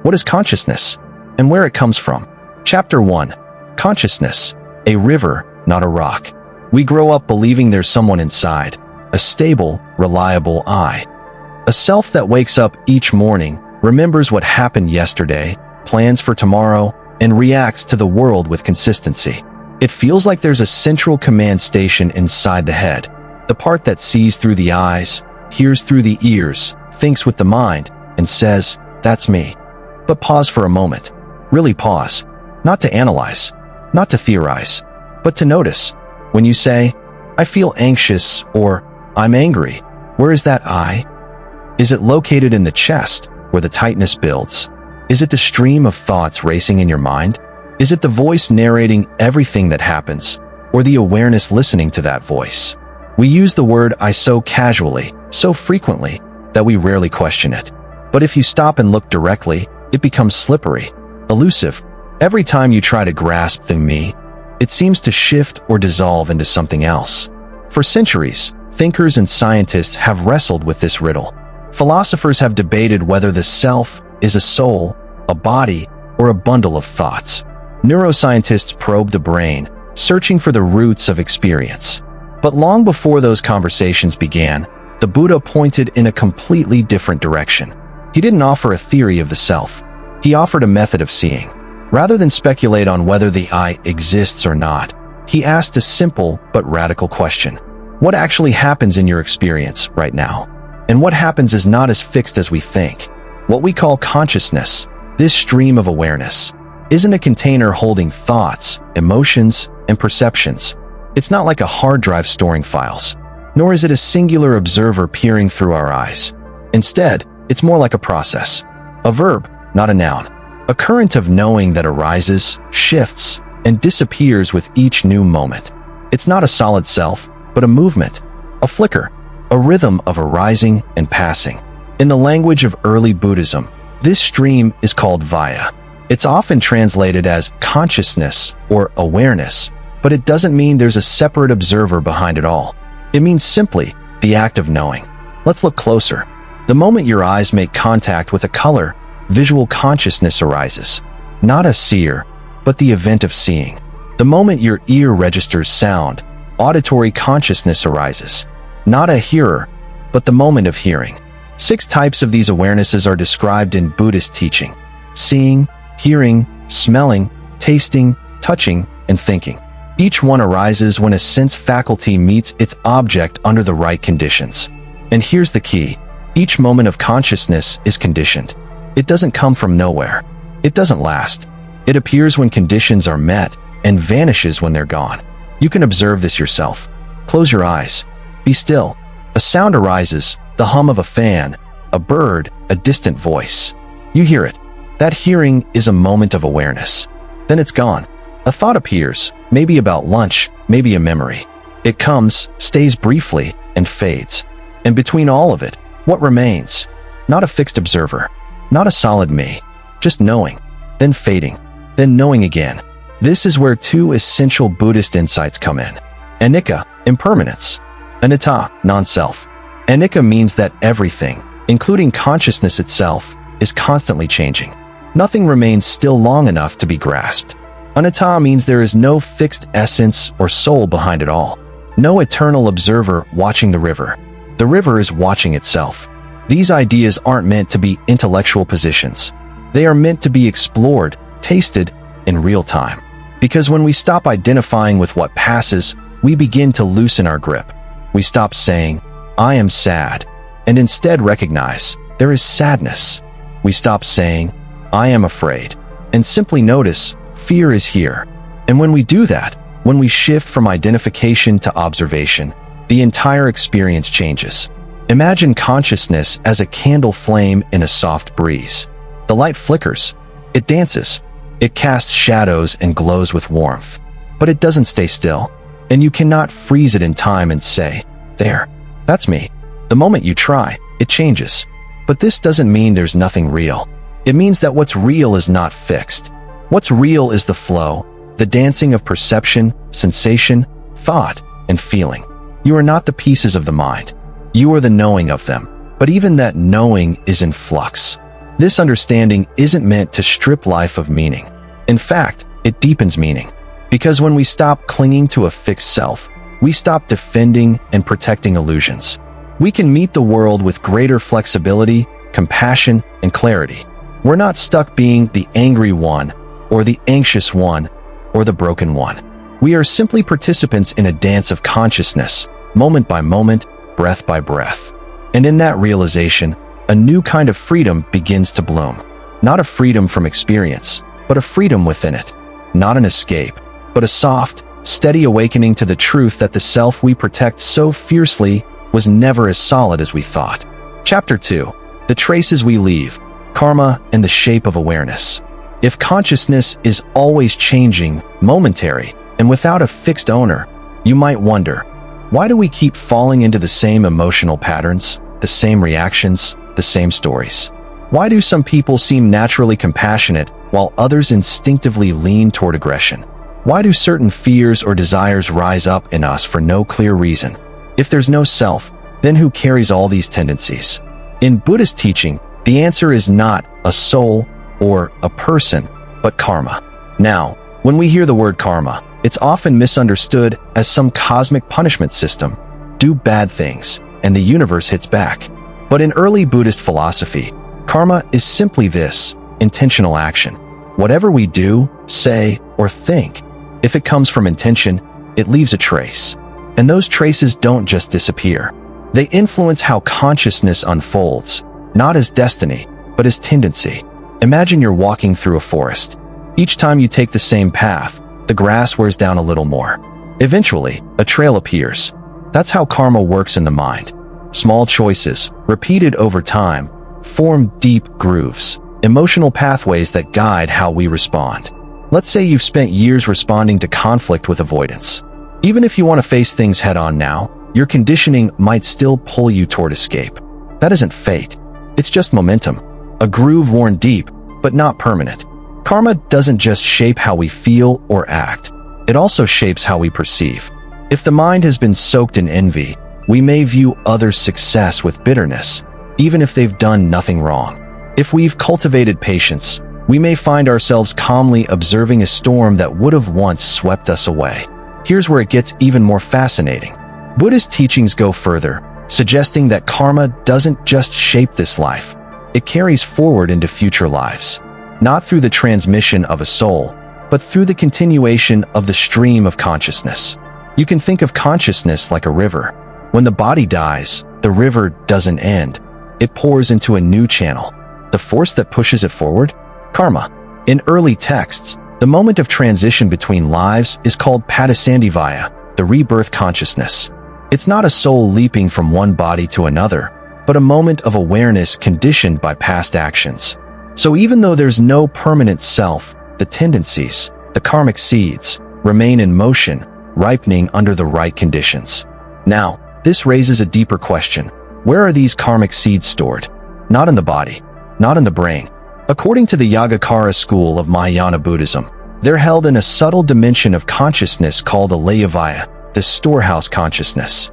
What is consciousness? And where it comes from? Chapter 1. Consciousness. A river, not a rock. We grow up believing there's someone inside, a stable, reliable I. A self that wakes up each morning, remembers what happened yesterday, plans for tomorrow, and reacts to the world with consistency. It feels like there's a central command station inside the head, the part that sees through the eyes, hears through the ears, thinks with the mind, and says, "That's me." But pause for a moment. Really pause. Not to analyze, not to theorize, but to notice. When you say, "I feel anxious," or "I'm angry," where is that I? Is it located in the chest, where the tightness builds? Is it the stream of thoughts racing in your mind? Is it the voice narrating everything that happens, or the awareness listening to that voice? We use the word I so casually, so frequently, that we rarely question it. But if you stop and look directly, it becomes slippery, elusive. Every time you try to grasp the me, it seems to shift or dissolve into something else. For centuries, thinkers and scientists have wrestled with this riddle. Philosophers have debated whether the self is a soul, a body, or a bundle of thoughts. Neuroscientists probe the brain, searching for the roots of experience. But long before those conversations began, the Buddha pointed in a completely different direction. He didn't offer a theory of the self. He offered a method of seeing. Rather than speculate on whether the I exists or not, he asked a simple but radical question. What actually happens in your experience right now? And what happens is not as fixed as we think. What we call consciousness, this stream of awareness, isn't a container holding thoughts, emotions, and perceptions. It's not like a hard drive storing files, nor is it a singular observer peering through our eyes. Instead, it's more like a process, a verb, not a noun. A current of knowing that arises, shifts, and disappears with each new moment. It's not a solid self, but a movement, a flicker, a rhythm of arising and passing. In the language of early Buddhism, this stream is called vaya. It's often translated as consciousness or awareness, but it doesn't mean there's a separate observer behind it all. It means simply the act of knowing. Let's look closer. The moment your eyes make contact with a color, visual consciousness arises. Not a seer, but the event of seeing. The moment your ear registers sound, auditory consciousness arises. Not a hearer, but the moment of hearing. 6 types of these awarenesses are described in Buddhist teaching: seeing, hearing, smelling, tasting, touching, and thinking. Each one arises when a sense faculty meets its object under the right conditions. And here's the key. Each moment of consciousness is conditioned. It doesn't come from nowhere. It doesn't last. It appears when conditions are met and vanishes when they're gone. You can observe this yourself. Close your eyes. Be still. A sound arises, the hum of a fan, a bird, a distant voice. You hear it. That hearing is a moment of awareness. Then it's gone. A thought appears, maybe about lunch, maybe a memory. It comes, stays briefly, and fades. And between all of it, what remains? Not a fixed observer. Not a solid me, just knowing, then fading, then knowing again. This is where 2 essential Buddhist insights come in. Anicca, impermanence. Anatta, non-self. Anicca means that everything, including consciousness itself, is constantly changing. Nothing remains still long enough to be grasped. Anatta means there is no fixed essence or soul behind it all. No eternal observer watching the river. The river is watching itself. These ideas aren't meant to be intellectual positions. They are meant to be explored, tasted, in real time. Because when we stop identifying with what passes, we begin to loosen our grip. We stop saying, "I am sad," and instead recognize, there is sadness. We stop saying, "I am afraid," and simply notice, fear is here. And when we do that, when we shift from identification to observation, the entire experience changes. Imagine consciousness as a candle flame in a soft breeze. The light flickers. It dances. It casts shadows and glows with warmth. But it doesn't stay still. And you cannot freeze it in time and say, "There, that's me." The moment you try, it changes. But this doesn't mean there's nothing real. It means that what's real is not fixed. What's real is the flow, the dancing of perception, sensation, thought, and feeling. You are not the pieces of the mind. You are the knowing of them. But even that knowing is in flux. This understanding isn't meant to strip life of meaning. In fact, it deepens meaning. Because when we stop clinging to a fixed self, we stop defending and protecting illusions. We can meet the world with greater flexibility, compassion, and clarity. We're not stuck being the angry one, or the anxious one, or the broken one. We are simply participants in a dance of consciousness, moment by moment, breath by breath. And in that realization, a new kind of freedom begins to bloom. Not a freedom from experience, but a freedom within it. Not an escape, but a soft, steady awakening to the truth that the self we protect so fiercely was never as solid as we thought. Chapter 2. The traces we leave, karma and the shape of awareness. If consciousness is always changing, momentary, and without a fixed owner, you might wonder, why do we keep falling into the same emotional patterns, the same reactions, the same stories? Why do some people seem naturally compassionate while others instinctively lean toward aggression? Why do certain fears or desires rise up in us for no clear reason? If there's no self, then who carries all these tendencies? In Buddhist teaching, the answer is not a soul or a person, but karma. Now, when we hear the word karma, it's often misunderstood as some cosmic punishment system. Do bad things, and the universe hits back. But in early Buddhist philosophy, karma is simply this: intentional action. Whatever we do, say, or think, if it comes from intention, it leaves a trace. And those traces don't just disappear. They influence how consciousness unfolds, not as destiny, but as tendency. Imagine you're walking through a forest. Each time you take the same path, the grass wears down a little more. Eventually, a trail appears. That's how karma works in the mind. Small choices, repeated over time, form deep grooves, emotional pathways that guide how we respond. Let's say you've spent years responding to conflict with avoidance. Even if you want to face things head-on now, your conditioning might still pull you toward escape. That isn't fate. It's just momentum. A groove worn deep, but not permanent. Karma doesn't just shape how we feel or act. It also shapes how we perceive. If the mind has been soaked in envy, we may view others' success with bitterness, even if they've done nothing wrong. If we've cultivated patience, we may find ourselves calmly observing a storm that would have once swept us away. Here's where it gets even more fascinating. Buddhist teachings go further, suggesting that karma doesn't just shape this life. It carries forward into future lives. Not through the transmission of a soul, but through the continuation of the stream of consciousness. You can think of consciousness like a river. When the body dies, the river doesn't end. It pours into a new channel. The force that pushes it forward? Karma. In early texts, the moment of transition between lives is called Padasandivaya, the rebirth consciousness. It's not a soul leaping from one body to another, but a moment of awareness conditioned by past actions. So even though there's no permanent self, the tendencies, the karmic seeds, remain in motion, ripening under the right conditions. Now, this raises a deeper question. Where are these karmic seeds stored? Not in the body, not in the brain. According to the Yogacara school of Mahayana Buddhism, they're held in a subtle dimension of consciousness called a Layavaya, the storehouse consciousness.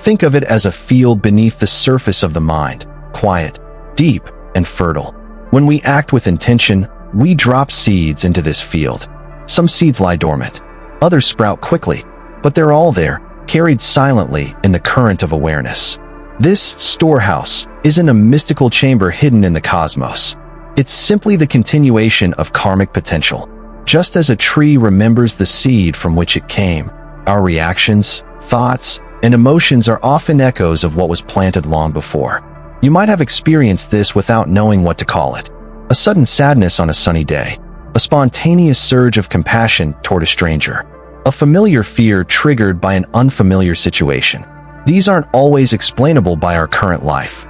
Think of it as a field beneath the surface of the mind, quiet, deep, and fertile. When we act with intention, we drop seeds into this field. Some seeds lie dormant. Others sprout quickly, but they're all there, carried silently in the current of awareness. This storehouse isn't a mystical chamber hidden in the cosmos. It's simply the continuation of karmic potential. Just as a tree remembers the seed from which it came, our reactions, thoughts, and emotions are often echoes of what was planted long before. You might have experienced this without knowing what to call it. A sudden sadness on a sunny day, a spontaneous surge of compassion toward a stranger, a familiar fear triggered by an unfamiliar situation. These aren't always explainable by our current life.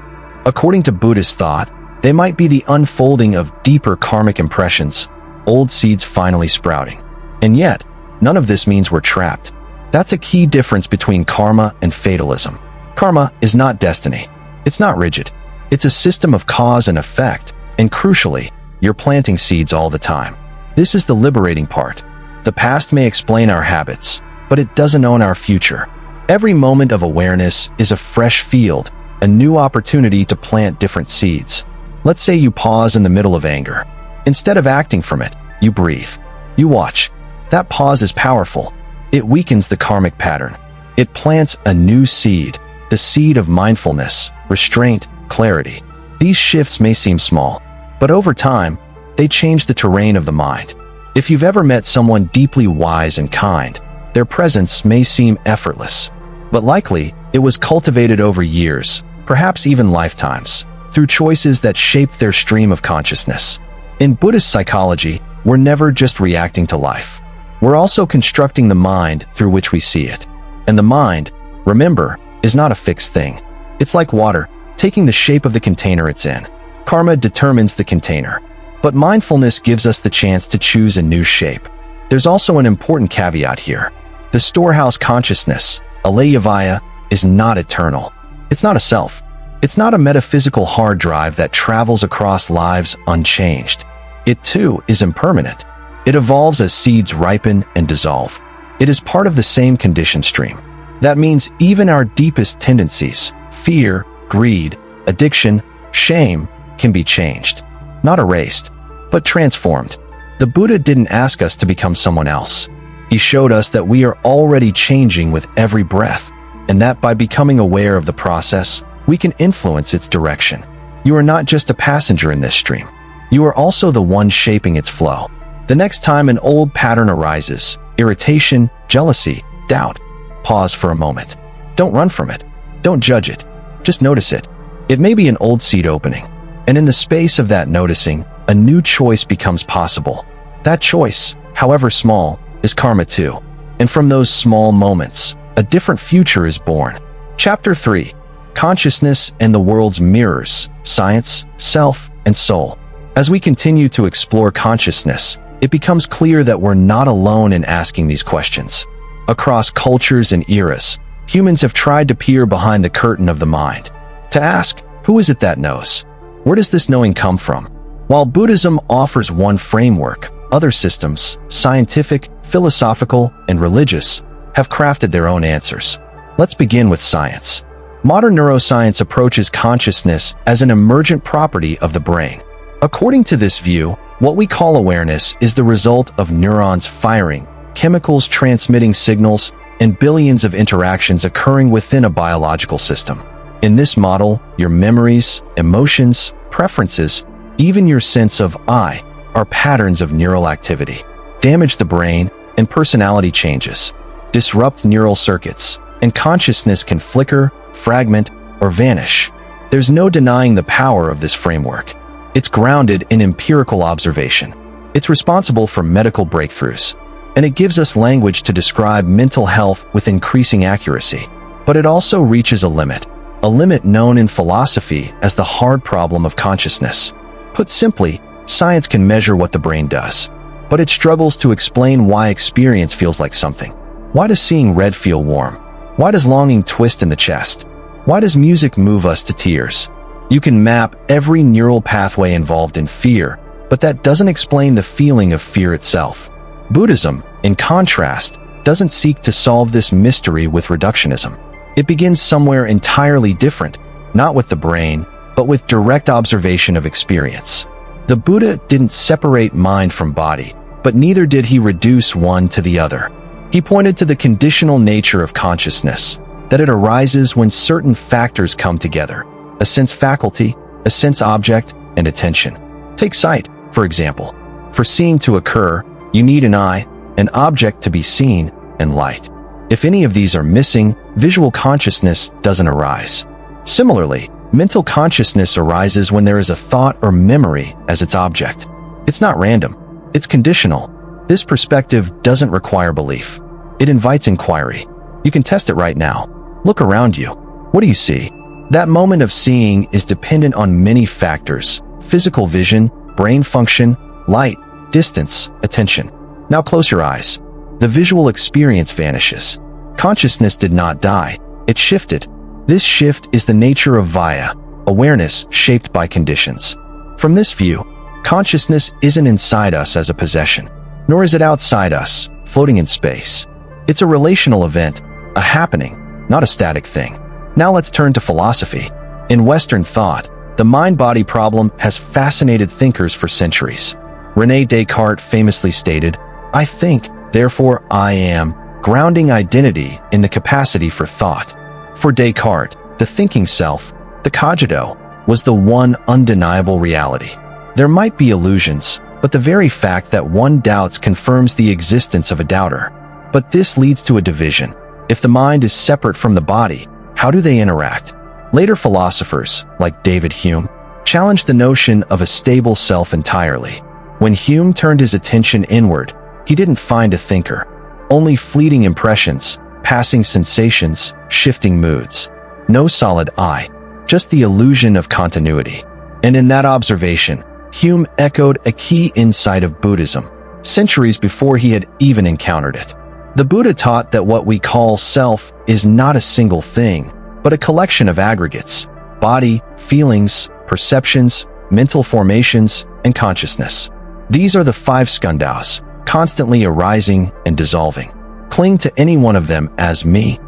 According to Buddhist thought, they might be the unfolding of deeper karmic impressions, old seeds finally sprouting. And yet, none of this means we're trapped. That's a key difference between karma and fatalism. Karma is not destiny. It's not rigid. It's a system of cause and effect, and crucially, you're planting seeds all the time. This is the liberating part. The past may explain our habits, but it doesn't own our future. Every moment of awareness is a fresh field, a new opportunity to plant different seeds. Let's say you pause in the middle of anger. Instead of acting from it, you breathe. You watch. That pause is powerful. It weakens the karmic pattern. It plants a new seed, the seed of mindfulness, restraint, clarity. These shifts may seem small, but over time, they change the terrain of the mind. If you've ever met someone deeply wise and kind, their presence may seem effortless, but likely it was cultivated over years, perhaps even lifetimes, through choices that shaped their stream of consciousness. In Buddhist psychology, we're never just reacting to life. We're also constructing the mind through which we see it. And the mind, remember, is not a fixed thing. It's like water, taking the shape of the container it's in. Karma determines the container, but mindfulness gives us the chance to choose a new shape. There's also an important caveat here. The storehouse consciousness, Alayavaya, is not eternal. It's not a self. It's not a metaphysical hard drive that travels across lives unchanged. It too is impermanent. It evolves as seeds ripen and dissolve. It is part of the same condition stream. That means even our deepest tendencies, fear, greed, addiction, shame, can be changed. Not erased, but transformed. The Buddha didn't ask us to become someone else. He showed us that we are already changing with every breath, and that by becoming aware of the process, we can influence its direction. You are not just a passenger in this stream. You are also the one shaping its flow. The next time an old pattern arises, irritation, jealousy, doubt, pause for a moment. Don't run from it. Don't judge it. Just notice it. It may be an old seed opening, and in the space of that noticing, a new choice becomes possible. That choice, however small, is karma too. And from those small moments, a different future is born. Chapter 3. Consciousness and the world's mirrors, science, self, and soul. As we continue to explore consciousness, it becomes clear that we're not alone in asking these questions. Across cultures and eras, humans have tried to peer behind the curtain of the mind. To ask, who is it that knows? Where does this knowing come from? While Buddhism offers one framework, other systems, scientific, philosophical, and religious, have crafted their own answers. Let's begin with science. Modern neuroscience approaches consciousness as an emergent property of the brain. According to this view, what we call awareness is the result of neurons firing, chemicals transmitting signals, and billions of interactions occurring within a biological system. In this model, your memories, emotions, preferences, even your sense of I, are patterns of neural activity. Damage the brain, and personality changes. Disrupt neural circuits, and consciousness can flicker, fragment, or vanish. There's no denying the power of this framework. It's grounded in empirical observation. It's responsible for medical breakthroughs, and it gives us language to describe mental health with increasing accuracy. But it also reaches a limit known in philosophy as the hard problem of consciousness. Put simply, science can measure what the brain does, but it struggles to explain why experience feels like something. Why does seeing red feel warm? Why does longing twist in the chest? Why does music move us to tears? You can map every neural pathway involved in fear, but that doesn't explain the feeling of fear itself. Buddhism, in contrast, doesn't seek to solve this mystery with reductionism. It begins somewhere entirely different, not with the brain, but with direct observation of experience. The Buddha didn't separate mind from body, but neither did he reduce one to the other. He pointed to the conditional nature of consciousness, that it arises when certain factors come together: a sense faculty, a sense object, and attention. Take sight, for example. For seeing to occur, you need an eye, an object to be seen, and light. If any of these are missing, visual consciousness doesn't arise. Similarly, mental consciousness arises when there is a thought or memory as its object. It's not random. It's conditional. This perspective doesn't require belief. It invites inquiry. You can test it right now. Look around you. What do you see? That moment of seeing is dependent on many factors: physical vision, brain function, light, distance, attention. Now close your eyes. The visual experience vanishes. Consciousness did not die. It shifted. This shift is the nature of Vaya, awareness shaped by conditions. From this view, consciousness isn't inside us as a possession, nor is it outside us, floating in space. It's a relational event, a happening, not a static thing. Now let's turn to philosophy. In Western thought, The mind-body problem has fascinated thinkers for centuries. René Descartes famously stated, "I think, therefore I am," grounding identity in the capacity for thought. For Descartes, the thinking self, the cogito, was the one undeniable reality. There might be illusions, but the very fact that one doubts confirms the existence of a doubter. But this leads to a division. If the mind is separate from the body, how do they interact? Later philosophers, like David Hume, challenged the notion of a stable self entirely. When Hume turned his attention inward, he didn't find a thinker, only fleeting impressions, passing sensations, shifting moods. No solid I, just the illusion of continuity. And in that observation, Hume echoed a key insight of Buddhism, centuries before he had even encountered it. The Buddha taught that what we call self is not a single thing, but a collection of aggregates: body, feelings, perceptions, mental formations, and consciousness. These are the five skandhas, constantly arising and dissolving. Cling to any one of them as me,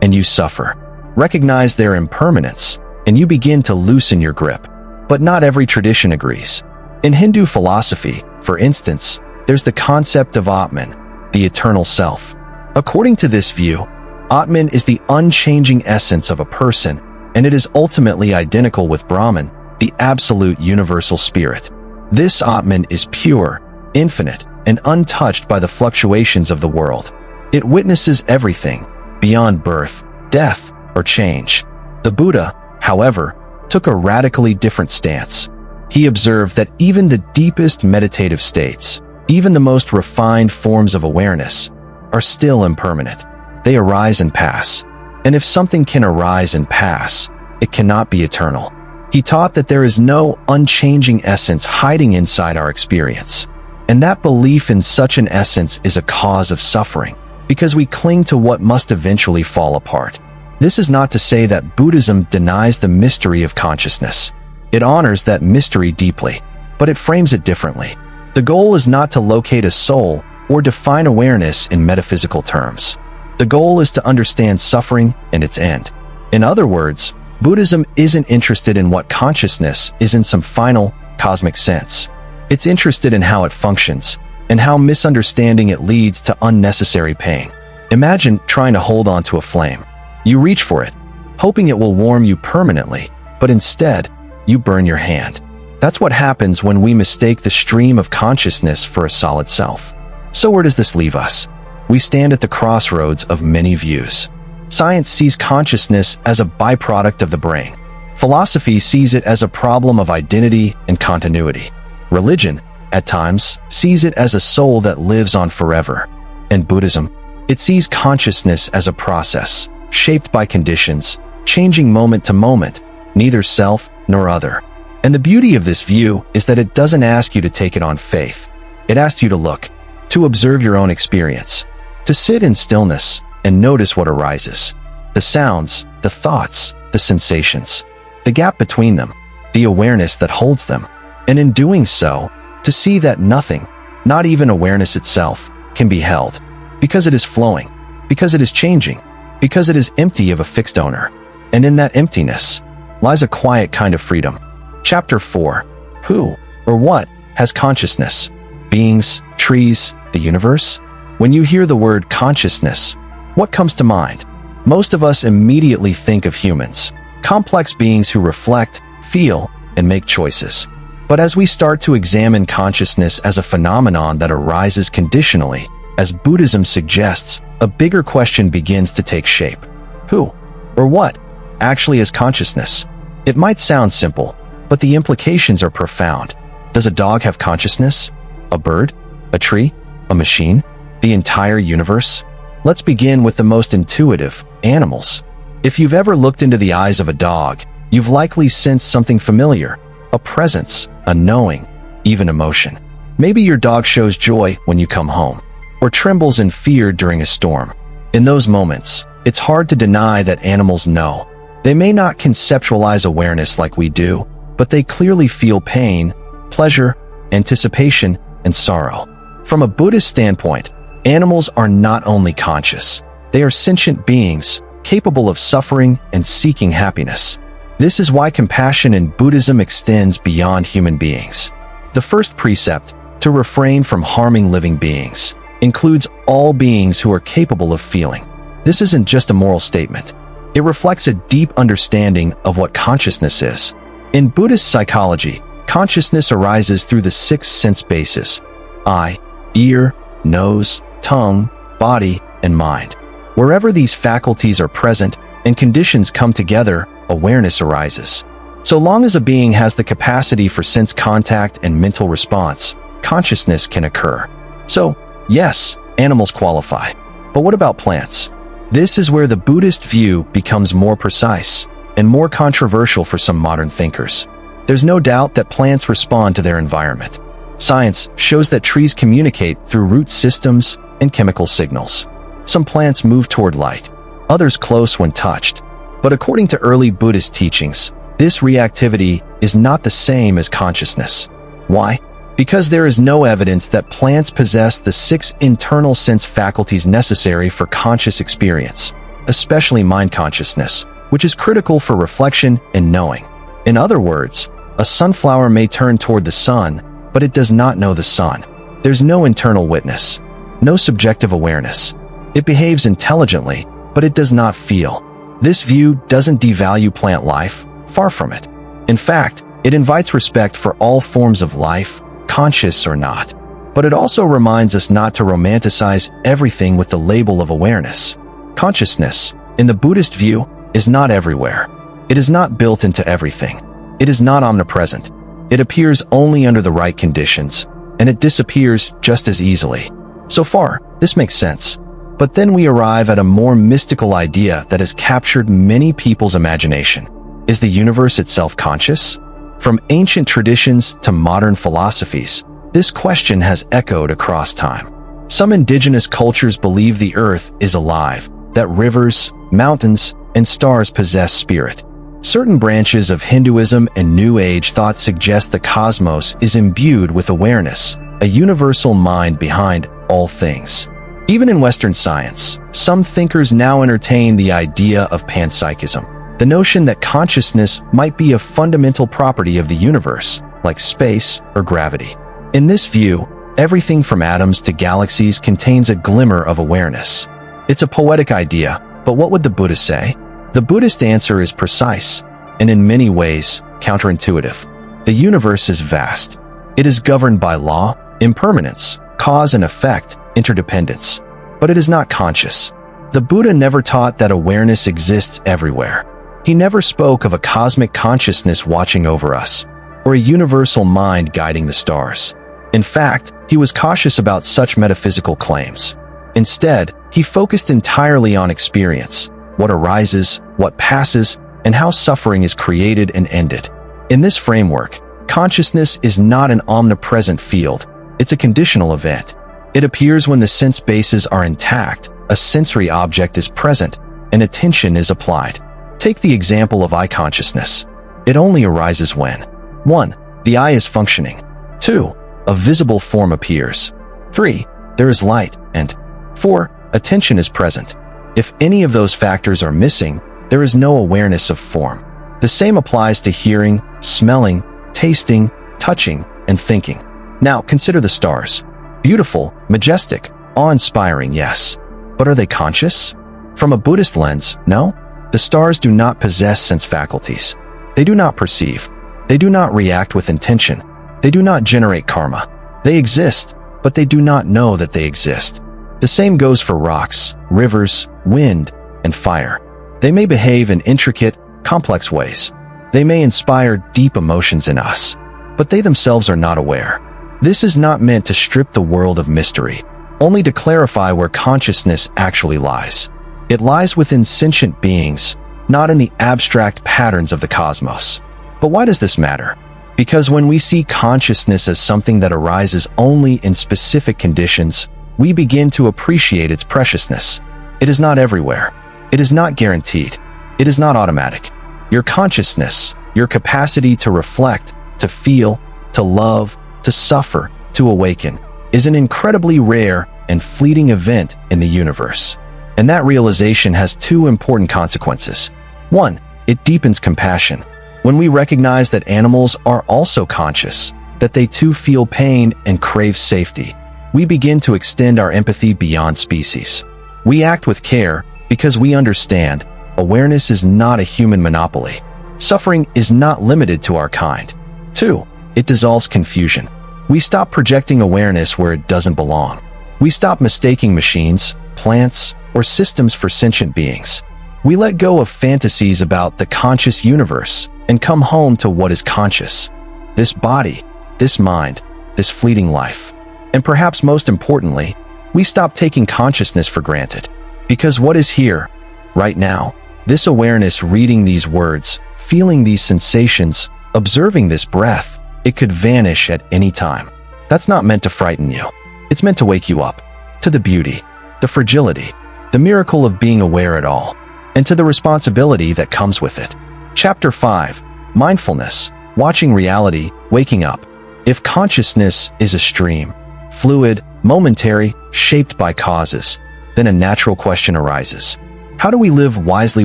and you suffer. Recognize their impermanence, and you begin to loosen your grip. But not every tradition agrees. In Hindu philosophy, for instance, there's the concept of Atman, the eternal self. According to this view, Atman is the unchanging essence of a person, and it is ultimately identical with Brahman, the absolute universal spirit. This Atman is pure, infinite, and untouched by the fluctuations of the world. It witnesses everything, beyond birth, death, or change. The Buddha, however, took a radically different stance. He observed that even the deepest meditative states, even the most refined forms of awareness, are still impermanent. They arise and pass. And if something can arise and pass, it cannot be eternal. He taught that there is no unchanging essence hiding inside our experience. And that belief in such an essence is a cause of suffering, because we cling to what must eventually fall apart. This is not to say that Buddhism denies the mystery of consciousness. It honors that mystery deeply, but it frames it differently. The goal is not to locate a soul or define awareness in metaphysical terms. The goal is to understand suffering and its end. In other words, Buddhism isn't interested in what consciousness is in some final, cosmic sense. It's interested in how it functions, and how misunderstanding it leads to unnecessary pain. Imagine trying to hold on to a flame. You reach for it, hoping it will warm you permanently, but instead, you burn your hand. That's what happens when we mistake the stream of consciousness for a solid self. So where does this leave us? We stand at the crossroads of many views. Science sees consciousness as a byproduct of the brain. Philosophy sees it as a problem of identity and continuity. Religion, at times, sees it as a soul that lives on forever. And Buddhism, it sees consciousness as a process, shaped by conditions, changing moment to moment, neither self nor other. And the beauty of this view is that it doesn't ask you to take it on faith. It asks you to look, to observe your own experience, to sit in stillness and notice what arises. The sounds, the thoughts, the sensations, the gap between them, the awareness that holds them. And in doing so, to see that nothing, not even awareness itself, can be held, because it is flowing, because it is changing, because it is empty of a fixed owner. And in that emptiness lies a quiet kind of freedom. Chapter 4. Who, or what, has consciousness? Beings, trees, the universe? When you hear the word consciousness, what comes to mind? Most of us immediately think of humans, complex beings who reflect, feel, and make choices. But as we start to examine consciousness as a phenomenon that arises conditionally, as Buddhism suggests, a bigger question begins to take shape. Who, or what, actually has consciousness? It might sound simple, but the implications are profound. Does a dog have consciousness? A bird? A tree? A machine? The entire universe? Let's begin with the most intuitive, animals. If you've ever looked into the eyes of a dog, you've likely sensed something familiar, a presence, a knowing, even emotion. Maybe your dog shows joy when you come home, or trembles in fear during a storm. In those moments, it's hard to deny that animals know. They may not conceptualize awareness like we do, but they clearly feel pain, pleasure, anticipation, and sorrow. From a Buddhist standpoint, animals are not only conscious, they are sentient beings, capable of suffering and seeking happiness. This is why compassion in Buddhism extends beyond human beings. The first precept, to refrain from harming living beings, includes all beings who are capable of feeling. This isn't just a moral statement. It reflects a deep understanding of what consciousness is. In Buddhist psychology, consciousness arises through the 6 sense bases: eye, ear, nose, tongue, body, and mind. Wherever these faculties are present and conditions come together, awareness arises. So long as a being has the capacity for sense contact and mental response, consciousness can occur. So, yes, animals qualify. But what about plants? This is where the Buddhist view becomes more precise and more controversial for some modern thinkers. There's no doubt that plants respond to their environment. Science shows that trees communicate through root systems and chemical signals. Some plants move toward light, others close when touched. But according to early Buddhist teachings, this reactivity is not the same as consciousness. Why? Because there is no evidence that plants possess the 6 internal sense faculties necessary for conscious experience, especially mind consciousness, which is critical for reflection and knowing. In other words, a sunflower may turn toward the sun, but it does not know the sun. There's no internal witness, no subjective awareness. It behaves intelligently, but it does not feel. This view doesn't devalue plant life, far from it. In fact, it invites respect for all forms of life, conscious or not. But it also reminds us not to romanticize everything with the label of awareness. Consciousness, in the Buddhist view, is not everywhere. It is not built into everything. It is not omnipresent. It appears only under the right conditions, and it disappears just as easily. So far, this makes sense. But then we arrive at a more mystical idea that has captured many people's imagination. Is the universe itself conscious? From ancient traditions to modern philosophies, this question has echoed across time. Some indigenous cultures believe the earth is alive, that rivers, mountains, and stars possess spirit. Certain branches of Hinduism and New Age thought suggest the cosmos is imbued with awareness, a universal mind behind all things. Even in Western science, some thinkers now entertain the idea of panpsychism, the notion that consciousness might be a fundamental property of the universe, like space or gravity. In this view, everything from atoms to galaxies contains a glimmer of awareness. It's a poetic idea, but what would the Buddha say? The Buddhist answer is precise, and in many ways, counterintuitive. The universe is vast. It is governed by law, impermanence, cause and effect, interdependence. But it is not conscious. The Buddha never taught that awareness exists everywhere. He never spoke of a cosmic consciousness watching over us, or a universal mind guiding the stars. In fact, he was cautious about such metaphysical claims. Instead, he focused entirely on experience, what arises, what passes, and how suffering is created and ended. In this framework, consciousness is not an omnipresent field, it's a conditional event. It appears when the sense bases are intact, a sensory object is present, and attention is applied. Take the example of eye consciousness. It only arises when 1. The eye is functioning. 2. A visible form appears. 3. There is light. And 4. Attention is present. If any of those factors are missing, there is no awareness of form. The same applies to hearing, smelling, tasting, touching, and thinking. Now consider the stars. Beautiful, majestic, awe-inspiring, yes. But are they conscious? From a Buddhist lens, no. The stars do not possess sense faculties. They do not perceive. They do not react with intention. They do not generate karma. They exist, but they do not know that they exist. The same goes for rocks, rivers, wind, and fire. They may behave in intricate, complex ways. They may inspire deep emotions in us, but they themselves are not aware. This is not meant to strip the world of mystery, only to clarify where consciousness actually lies. It lies within sentient beings, not in the abstract patterns of the cosmos. But why does this matter? Because when we see consciousness as something that arises only in specific conditions, we begin to appreciate its preciousness. It is not everywhere. It is not guaranteed. It is not automatic. Your consciousness, your capacity to reflect, to feel, to love, to suffer, to awaken, is an incredibly rare and fleeting event in the universe. And that realization has 2 important consequences. 1. It deepens compassion. When we recognize that animals are also conscious, that they too feel pain and crave safety, we begin to extend our empathy beyond species. We act with care because we understand awareness is not a human monopoly. Suffering is not limited to our kind. 2. It dissolves confusion. We stop projecting awareness where it doesn't belong. We stop mistaking machines, plants, or systems for sentient beings. We let go of fantasies about the conscious universe and come home to what is conscious. This body, this mind, this fleeting life. And perhaps most importantly, we stop taking consciousness for granted. Because what is here, right now, this awareness, reading these words, feeling these sensations, observing this breath, it could vanish at any time. That's not meant to frighten you. It's meant to wake you up to the beauty, the fragility, the miracle of being aware at all, and to the responsibility that comes with it. Chapter 5. Mindfulness, watching reality, waking up. If consciousness is a stream, fluid, momentary, shaped by causes, then a natural question arises. How do we live wisely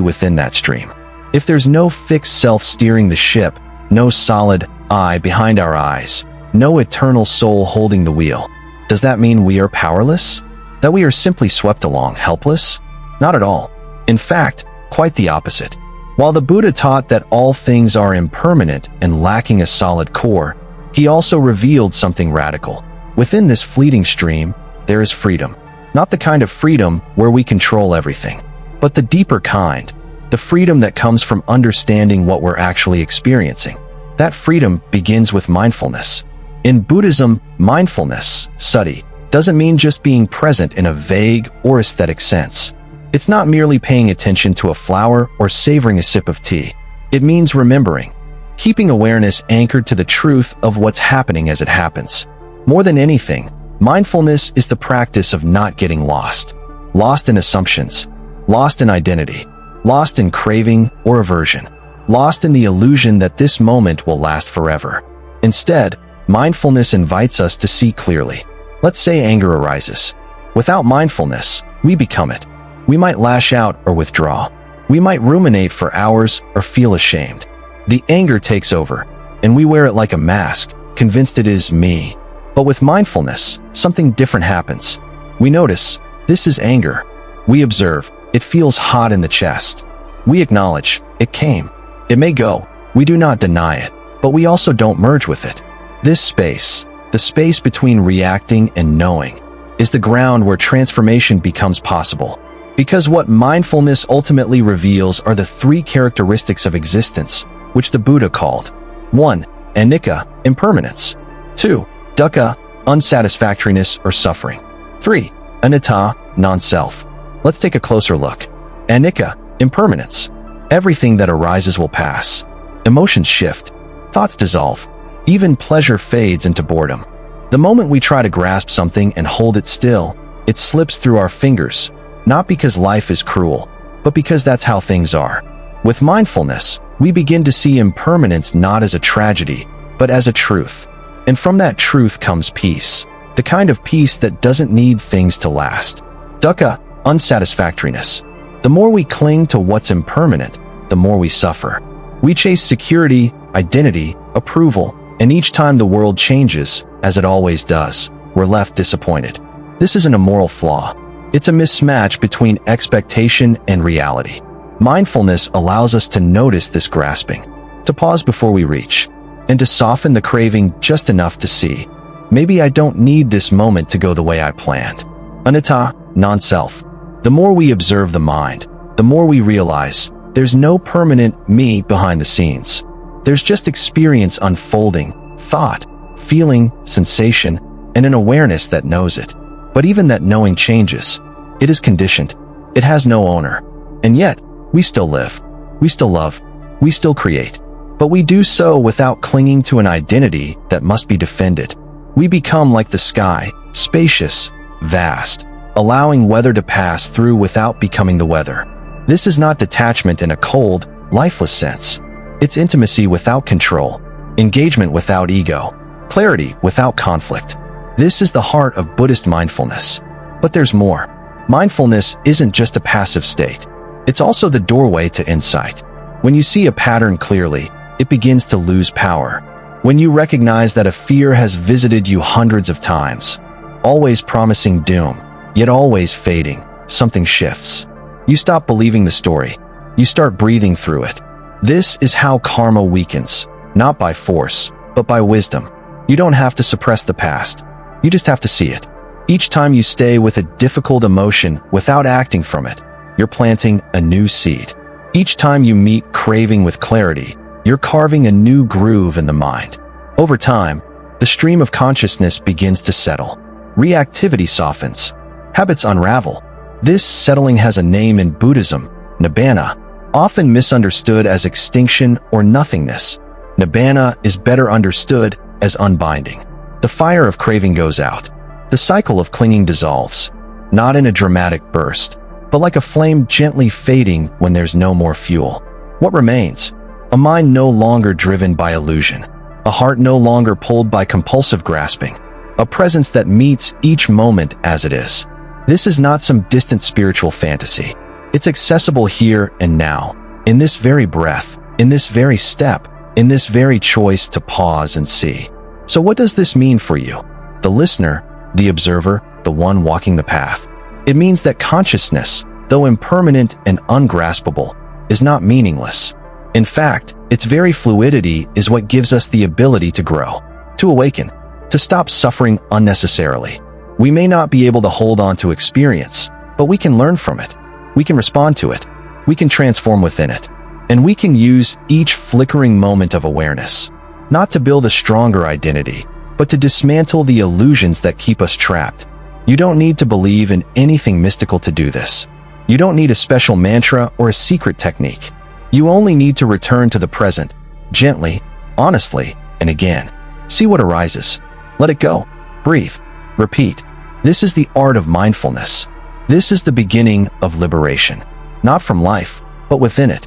within that stream? If there's no fixed self steering the ship, no solid I behind our eyes, no eternal soul holding the wheel, does that mean we are powerless? That we are simply swept along, helpless? Not at all. In fact, quite the opposite. While the Buddha taught that all things are impermanent and lacking a solid core, he also revealed something radical. Within this fleeting stream, there is freedom. Not the kind of freedom where we control everything, but the deeper kind, the freedom that comes from understanding what we're actually experiencing. That freedom begins with mindfulness. In Buddhism, mindfulness, sati, doesn't mean just being present in a vague or aesthetic sense. It's not merely paying attention to a flower or savoring a sip of tea. It means remembering, keeping awareness anchored to the truth of what's happening as it happens. More than anything, mindfulness is the practice of not getting lost. Lost in assumptions, lost in identity, lost in craving or aversion, lost in the illusion that this moment will last forever. Instead, mindfulness invites us to see clearly. Let's say anger arises. Without mindfulness, we become it. We might lash out or withdraw. We might ruminate for hours or feel ashamed. The anger takes over, and we wear it like a mask, convinced it is me. But with mindfulness, something different happens. We notice, this is anger. We observe, it feels hot in the chest. We acknowledge, it came. It may go. We do not deny it, but we also don't merge with it. This space, the space between reacting and knowing, is the ground where transformation becomes possible. Because what mindfulness ultimately reveals are the 3 characteristics of existence, which the Buddha called 1. Anicca, impermanence. 2. Dukkha, unsatisfactoriness or suffering. 3. Anatta, non-self. Let's take a closer look. Anicca, impermanence. Everything that arises will pass. Emotions shift. Thoughts dissolve. Even pleasure fades into boredom. The moment we try to grasp something and hold it still, it slips through our fingers, not because life is cruel, but because that's how things are. With mindfulness, we begin to see impermanence not as a tragedy, but as a truth. And from that truth comes peace, the kind of peace that doesn't need things to last. Dukkha, unsatisfactoriness. The more we cling to what's impermanent, the more we suffer. We chase security, identity, approval, and each time the world changes, as it always does, we're left disappointed. This isn't a moral flaw. It's a mismatch between expectation and reality. Mindfulness allows us to notice this grasping, to pause before we reach, and to soften the craving just enough to see, maybe I don't need this moment to go the way I planned. Anatta, non-self. The more we observe the mind, the more we realize there's no permanent me behind the scenes. There's just experience unfolding, thought, feeling, sensation, and an awareness that knows it. But even that knowing changes. It is conditioned. It has no owner. And yet, we still live. We still love. We still create. But we do so without clinging to an identity that must be defended. We become like the sky, spacious, vast, allowing weather to pass through without becoming the weather. This is not detachment in a cold, lifeless sense. It's intimacy without control, engagement without ego, clarity without conflict. This is the heart of Buddhist mindfulness. But there's more. Mindfulness isn't just a passive state. It's also the doorway to insight. When you see a pattern clearly, it begins to lose power. When you recognize that a fear has visited you hundreds of times, always promising doom, yet always fading, something shifts. You stop believing the story. You start breathing through it. This is how karma weakens, not by force, but by wisdom. You don't have to suppress the past. You just have to see it. Each time you stay with a difficult emotion without acting from it, you're planting a new seed. Each time you meet craving with clarity, you're carving a new groove in the mind. Over time, the stream of consciousness begins to settle. Reactivity softens. Habits unravel. This settling has a name in Buddhism, nibbana, often misunderstood as extinction or nothingness. Nibbana is better understood as unbinding. The fire of craving goes out. The cycle of clinging dissolves, not in a dramatic burst, but like a flame gently fading when there's no more fuel. What remains? A mind no longer driven by illusion, a heart no longer pulled by compulsive grasping, a presence that meets each moment as it is. This is not some distant spiritual fantasy. It's accessible here and now, in this very breath, in this very step, in this very choice to pause and see. So what does this mean for you? The listener, the observer, the one walking the path. It means that consciousness, though impermanent and ungraspable, is not meaningless. In fact, its very fluidity is what gives us the ability to grow, to awaken, to stop suffering unnecessarily. We may not be able to hold on to experience, but we can learn from it. We can respond to it. We can transform within it. And we can use each flickering moment of awareness, not to build a stronger identity, but to dismantle the illusions that keep us trapped. You don't need to believe in anything mystical to do this. You don't need a special mantra or a secret technique. You only need to return to the present, gently, honestly, and again. See what arises. Let it go. Breathe. Repeat. This is the art of mindfulness. This is the beginning of liberation. Not from life, but within it.